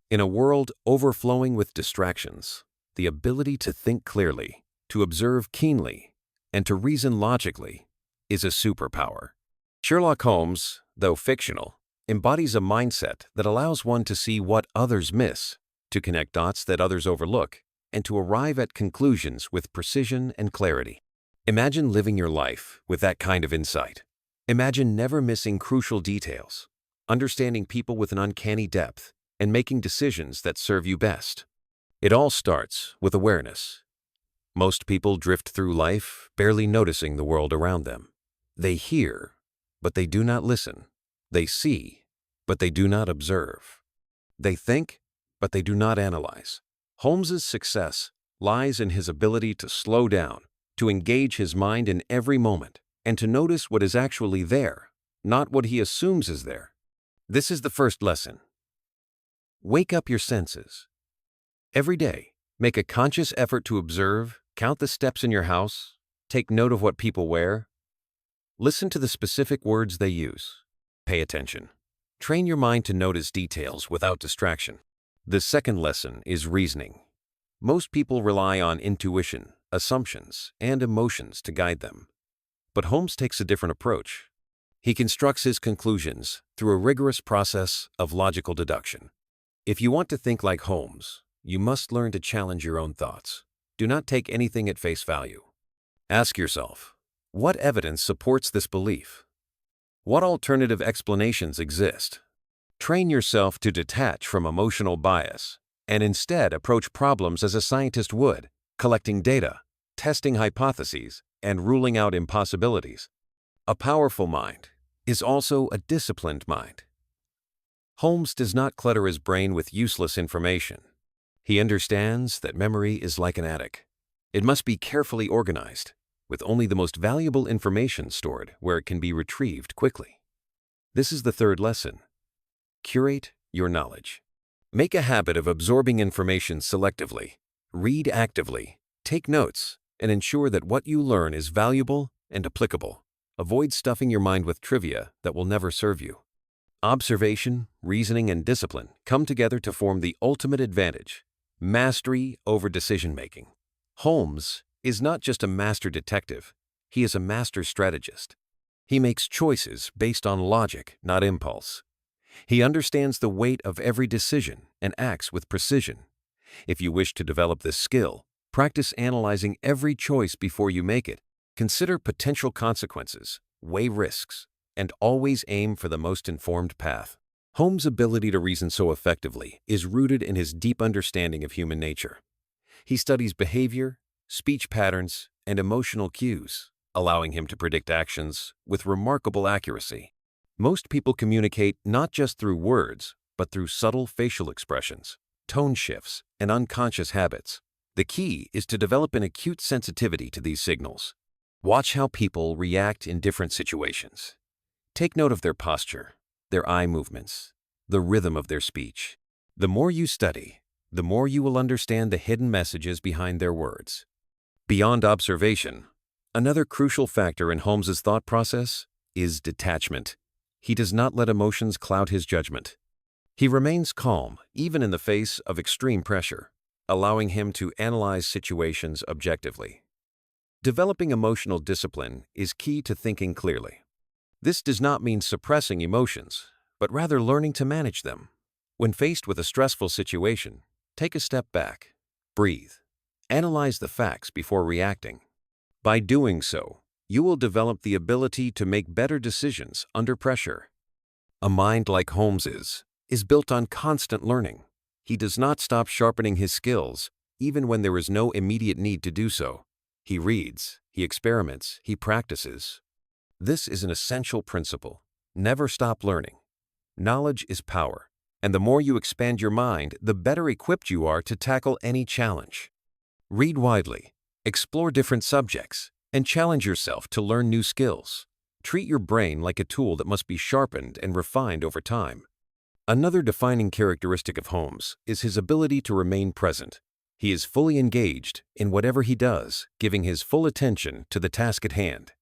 In a world overflowing with distractions, the ability to think clearly, to observe keenly, and to reason logically is a superpower. Sherlock Holmes, though fictional, embodies a mindset that allows one to see what others miss, to connect dots that others overlook, and to arrive at conclusions with precision and clarity. Imagine living your life with that kind of insight. Imagine never missing crucial details, understanding people with an uncanny depth, and making decisions that serve you best. It all starts with awareness. Most people drift through life barely noticing the world around them. They hear, but they do not listen. They see, but they do not observe. They think, but they do not analyze. Holmes's success lies in his ability to slow down, to engage his mind in every moment, and to notice what is actually there, not what he assumes is there. This is the first lesson. Wake up your senses. Every day, make a conscious effort to observe, count the steps in your house, take note of what people wear. Listen to the specific words they use. Pay attention. Train your mind to notice details without distraction. The second lesson is reasoning. Most people rely on intuition, assumptions, and emotions to guide them. But Holmes takes a different approach. He constructs his conclusions through a rigorous process of logical deduction. If you want to think like Holmes, you must learn to challenge your own thoughts. Do not take anything at face value. Ask yourself, what evidence supports this belief? What alternative explanations exist? Train yourself to detach from emotional bias and instead approach problems as a scientist would, collecting data, testing hypotheses, and ruling out impossibilities. A powerful mind is also a disciplined mind. Holmes does not clutter his brain with useless information. He understands that memory is like an attic. It must be carefully organized, with only the most valuable information stored where it can be retrieved quickly. This is the third lesson. Curate your knowledge. Make a habit of absorbing information selectively. Read actively, take notes, and ensure that what you learn is valuable and applicable. Avoid stuffing your mind with trivia that will never serve you. Observation, reasoning, and discipline come together to form the ultimate advantage: mastery over decision-making. Holmes is not just a master detective, he is a master strategist. He makes choices based on logic, not impulse. He understands the weight of every decision and acts with precision. If you wish to develop this skill, practice analyzing every choice before you make it. Consider potential consequences, weigh risks, and always aim for the most informed path. Holmes' ability to reason so effectively is rooted in his deep understanding of human nature. He studies behavior, speech patterns, and emotional cues, allowing him to predict actions with remarkable accuracy. Most people communicate not just through words, but through subtle facial expressions, tone shifts, and unconscious habits. The key is to develop an acute sensitivity to these signals. Watch how people react in different situations. Take note of their posture, their eye movements, the rhythm of their speech. The more you study, the more you will understand the hidden messages behind their words. Beyond observation, another crucial factor in Holmes's thought process is detachment. He does not let emotions cloud his judgment. He remains calm even in the face of extreme pressure, allowing him to analyze situations objectively. Developing emotional discipline is key to thinking clearly. This does not mean suppressing emotions, but rather learning to manage them. When faced with a stressful situation, take a step back, breathe, analyze the facts before reacting. By doing so, you will develop the ability to make better decisions under pressure. A mind like Holmes's is built on constant learning. He does not stop sharpening his skills, even when there is no immediate need to do so. He reads, he experiments, he practices. This is an essential principle. Never stop learning. Knowledge is power, and the more you expand your mind, the better equipped you are to tackle any challenge. Read widely, explore different subjects, and challenge yourself to learn new skills. Treat your brain like a tool that must be sharpened and refined over time. Another defining characteristic of Holmes is his ability to remain present. He is fully engaged in whatever he does, giving his full attention to the task at hand.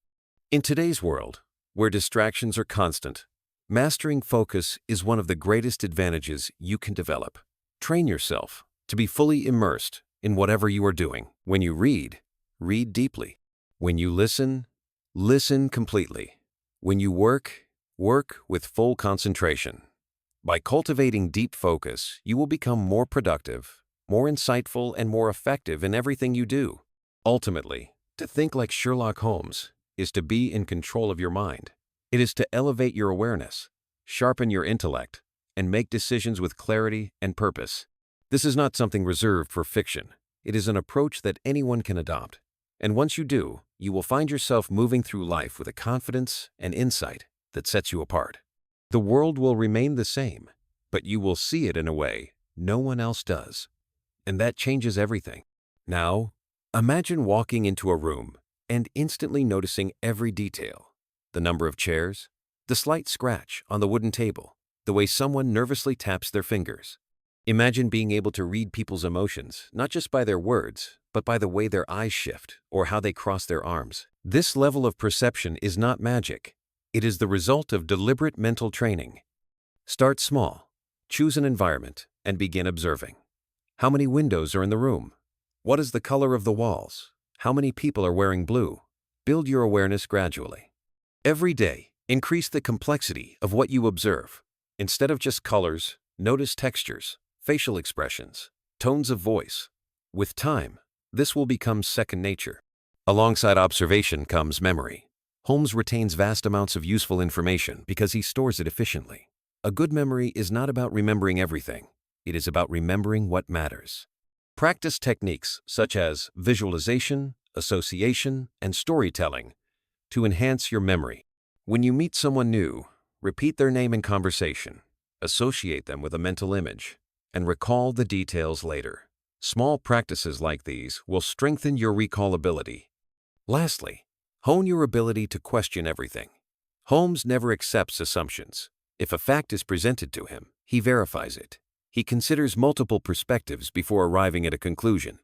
In today's world, where distractions are constant, mastering focus is one of the greatest advantages you can develop. Train yourself to be fully immersed in whatever you are doing. When you read, read deeply. When you listen, listen completely. When you work, work with full concentration. By cultivating deep focus, you will become more productive, more insightful, and more effective in everything you do. Ultimately, to think like Sherlock Holmes is to be in control of your mind. It is to elevate your awareness, sharpen your intellect, and make decisions with clarity and purpose. This is not something reserved for fiction. It is an approach that anyone can adopt. And once you do, you will find yourself moving through life with a confidence and insight that sets you apart. The world will remain the same, but you will see it in a way no one else does. And that changes everything. Now, imagine walking into a room and instantly noticing every detail. The number of chairs, the slight scratch on the wooden table, the way someone nervously taps their fingers. Imagine being able to read people's emotions, not just by their words, but by the way their eyes shift or how they cross their arms. This level of perception is not magic. It is the result of deliberate mental training. Start small. Choose an environment and begin observing. How many windows are in the room? What is the color of the walls? How many people are wearing blue? Build your awareness gradually. Every day, increase the complexity of what you observe. Instead of just colors, notice textures, facial expressions, tones of voice. With time, this will become second nature. Alongside observation comes memory. Holmes retains vast amounts of useful information because he stores it efficiently. A good memory is not about remembering everything. It is about remembering what matters. Practice techniques such as visualization, association, and storytelling to enhance your memory. When you meet someone new, repeat their name in conversation, associate them with a mental image, and recall the details later. Small practices like these will strengthen your recall ability. Lastly, hone your ability to question everything. Holmes never accepts assumptions. If a fact is presented to him, he verifies it. He considers multiple perspectives before arriving at a conclusion.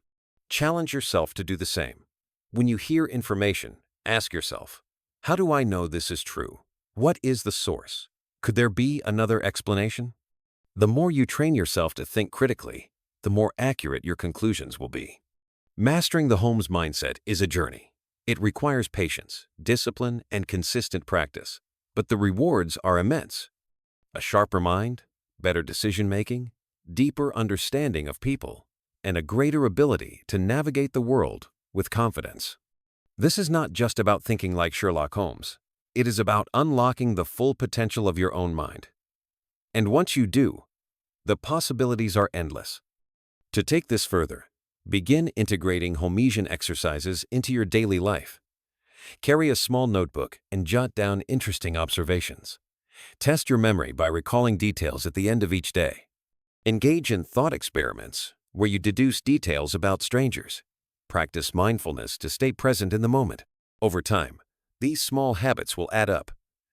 Challenge yourself to do the same. When you hear information, ask yourself, how do I know this is true? What is the source? Could there be another explanation? The more you train yourself to think critically, the more accurate your conclusions will be. Mastering the Holmes mindset is a journey. It requires patience, discipline, and consistent practice, but the rewards are immense. A sharper mind, better decision-making, deeper understanding of people, and a greater ability to navigate the world with confidence. This is not just about thinking like Sherlock Holmes. It is about unlocking the full potential of your own mind. And once you do, the possibilities are endless. To take this further, begin integrating Holmesian exercises into your daily life. Carry a small notebook and jot down interesting observations. Test your memory by recalling details at the end of each day. Engage in thought experiments where you deduce details about strangers. Practice mindfulness to stay present in the moment. Over time, these small habits will add up,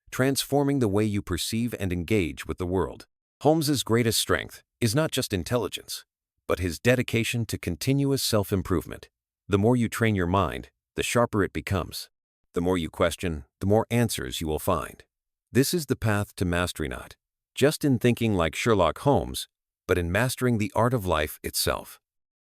transforming the way you perceive and engage with the world. Holmes's greatest strength is not just intelligence, but his dedication to continuous self-improvement. The more you train your mind, the sharper it becomes. The more you question, the more answers you will find. This is the path to mastery, not just in thinking like Sherlock Holmes, but in mastering the art of life itself.